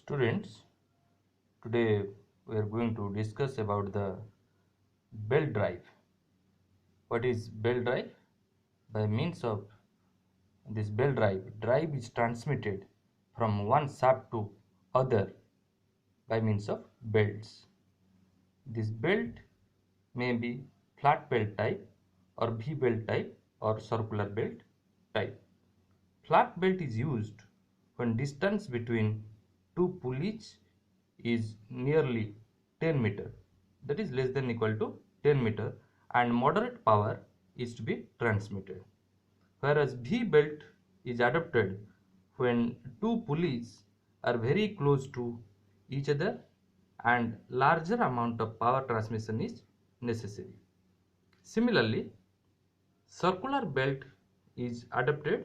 Students, today we are going to discuss about the belt drive. What is belt drive? By means of this belt drive is transmitted from one shaft to other by means of belts. This belt may be flat belt type or V belt type or circular belt type. Flat belt is used when distance between two pulleys is nearly 10 meter, that is less than equal to 10 meter, and moderate power is to be transmitted. Whereas V belt is adopted when two pulleys are very close to each other and larger amount of power transmission is necessary. Similarly, circular belt is adopted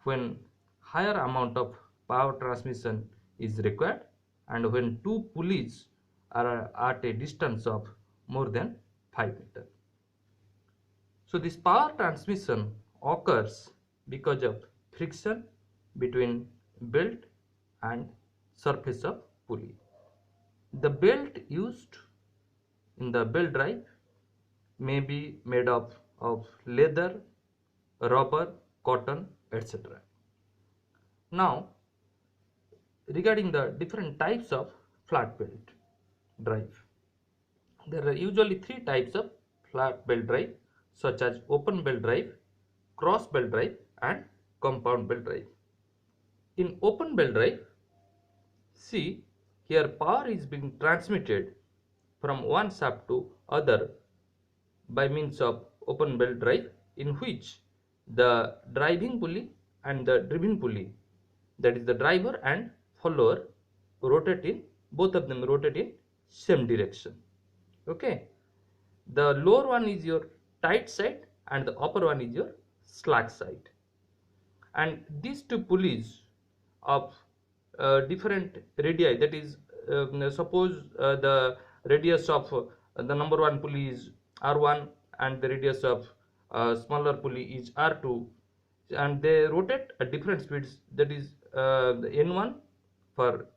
when higher amount of power transmission is required and when two pulleys are at a distance of more than 5 meters. So this power transmission occurs because of friction between belt and surface of pulley. The belt used in the belt drive may be made of leather, rubber, cotton, etc. Now, regarding the different types of flat belt drive, there are usually three types of flat belt drive, such as open belt drive, cross belt drive, and compound belt drive. In open belt drive, see here power is being transmitted from one shaft to other by means of open belt drive, in which the driving pulley and the driven pulley, that is the driver and follower, rotate in, both of them rotate in same direction. Okay, the lower one is your tight side and the upper one is your slack side, and these two pulleys of different radii, that is suppose the radius of the number one pulley is R1 and the radius of smaller pulley is R2, and they rotate at different speeds, that is the N1 for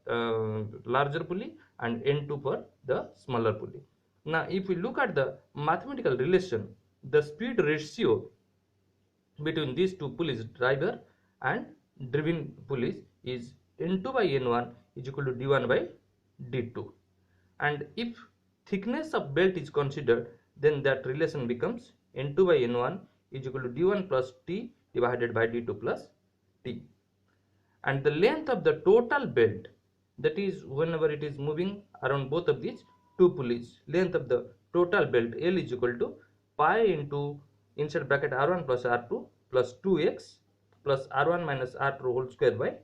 larger pulley and N2 for the smaller pulley. Now if we look at the mathematical relation, the speed ratio between these two pulleys, driver and driven pulleys, is N2 by N1 is equal to D1 by D2, and if thickness of belt is considered, then that relation becomes N2 by N1 is equal to D1 plus T divided by D2 plus T, and the length of the total belt, that is whenever it is moving around both of these two pulleys, length of the total belt L is equal to pi into inside bracket R1 plus R2 plus 2x plus R1 minus R2 whole square by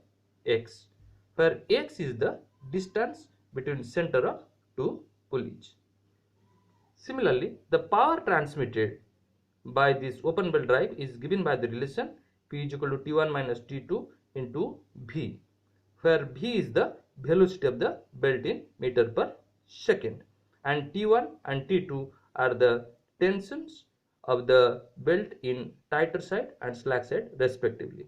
x, where x is the distance between center of two pulleys. Similarly, the power transmitted by this open belt drive is given by the relation P is equal to T1 minus T2 into V, where V is the velocity of the belt in meter per second, and T1 and T2 are the tensions of the belt in tighter side and slack side respectively.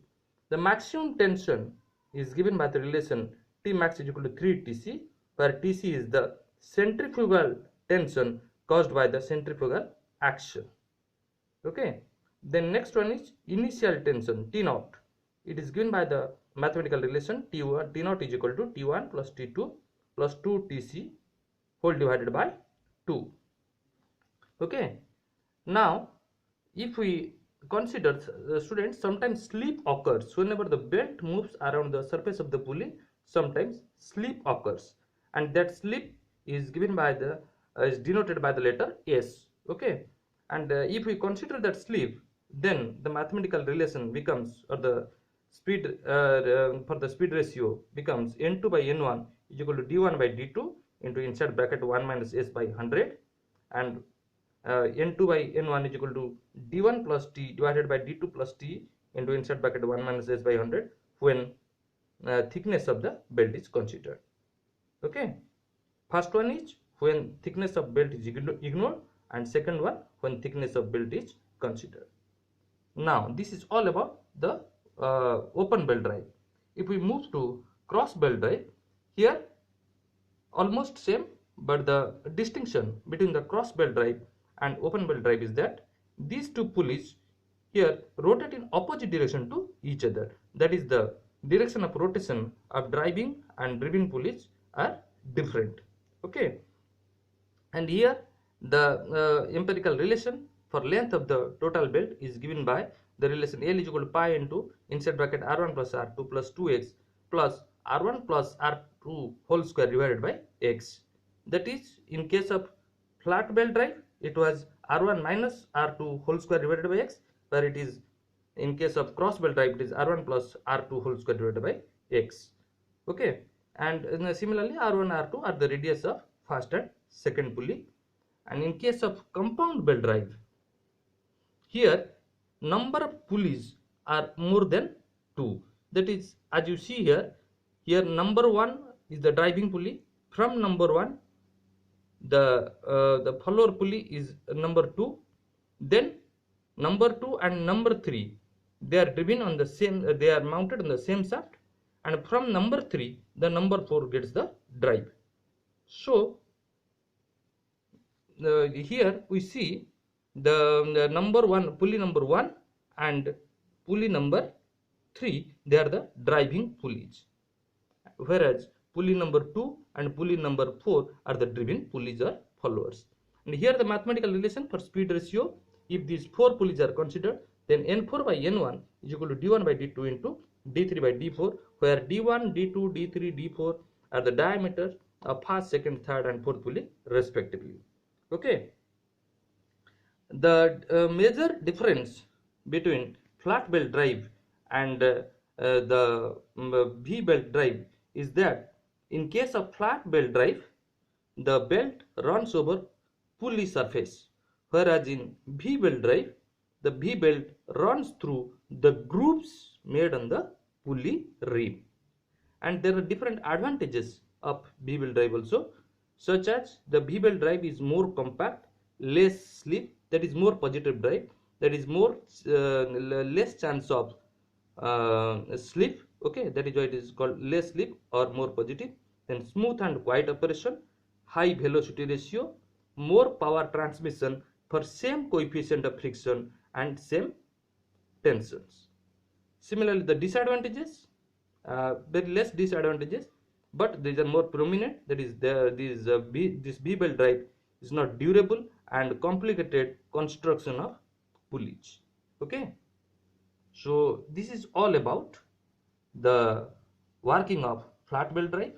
The maximum tension is given by the relation T max is equal to 3 Tc, where Tc is the centrifugal tension caused by the centrifugal action. Okay, then next one is initial tension T naught. It is given by the mathematical relation T naught is equal to T1 plus T2 plus 2 Tc whole divided by 2. Okay, now if we consider the students, sometimes slip occurs whenever the belt moves around the surface of the pulley. Sometimes slip occurs, and that slip is given by the is denoted by the letter S. Okay, and if we consider that slip, then the mathematical relation becomes, or the speed for the speed ratio becomes N2 by N1 is equal to D1 by D2 into inside bracket 1 minus S by 100, and N2 by N1 is equal to D1 plus T divided by D2 plus T into inside bracket 1 minus S by 100 when thickness of the belt is considered. Okay, first one is when thickness of belt is ignored, and second one when thickness of belt is considered. Now this is all about the open belt drive. If we move to cross belt drive, here almost same, but the distinction between the cross belt drive and open belt drive is that these two pulleys here rotate in opposite direction to each other. That is, the direction of rotation of driving and driven pulleys are different. Okay, and here the empirical relation for length of the total belt is given by the relation L is equal to pi into inside bracket R1 plus R2 plus 2x plus R1 plus R2 whole square divided by x. That is, in case of flat belt drive, it was R1 minus R2 whole square divided by x, where it is in case of cross belt drive, it is R1 plus R2 whole square divided by x. Okay, and similarly R1 R2 are the radius of first and second pulley. And in case of compound belt drive, here number of pulleys are more than 2. That is, as you see here number 1 is the driving pulley. From number 1 the follower pulley is number 2. Then number 2 and number 3, they are driven on the same, they are mounted on the same shaft, and from number 3 the number 4 gets the drive. So here we see the number 1 pulley number 1 and pulley number 3, they are the driving pulleys, whereas pulley number 2 and pulley number 4 are the driven pulleys or followers. And here the mathematical relation for speed ratio, if these 4 pulleys are considered, then N4 by N1 is equal to D1 by D2 into D3 by D4, where D1, D2, D3, D4 are the diameters of first, second, third and fourth pulley respectively. Okay, the major difference between flat belt drive and the V belt drive is that in case of flat belt drive, the belt runs over pulley surface, whereas in V belt drive, the V belt runs through the grooves made on the pulley rim. And there are different advantages of V belt drive also, such as the V belt drive is more compact, less slip, that is more positive drive, that is more less chance of slip. Okay, that is why it is called less slip or more positive. Then smooth and quiet operation, high velocity ratio, more power transmission for same coefficient of friction and same tensions. Similarly, the disadvantages, very less disadvantages, but these are more prominent. That is, this V belt drive is not durable and complicated construction of pulleys. Okay, so this is all about the working of flat belt drive,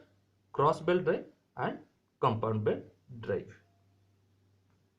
cross belt drive and compound belt drive.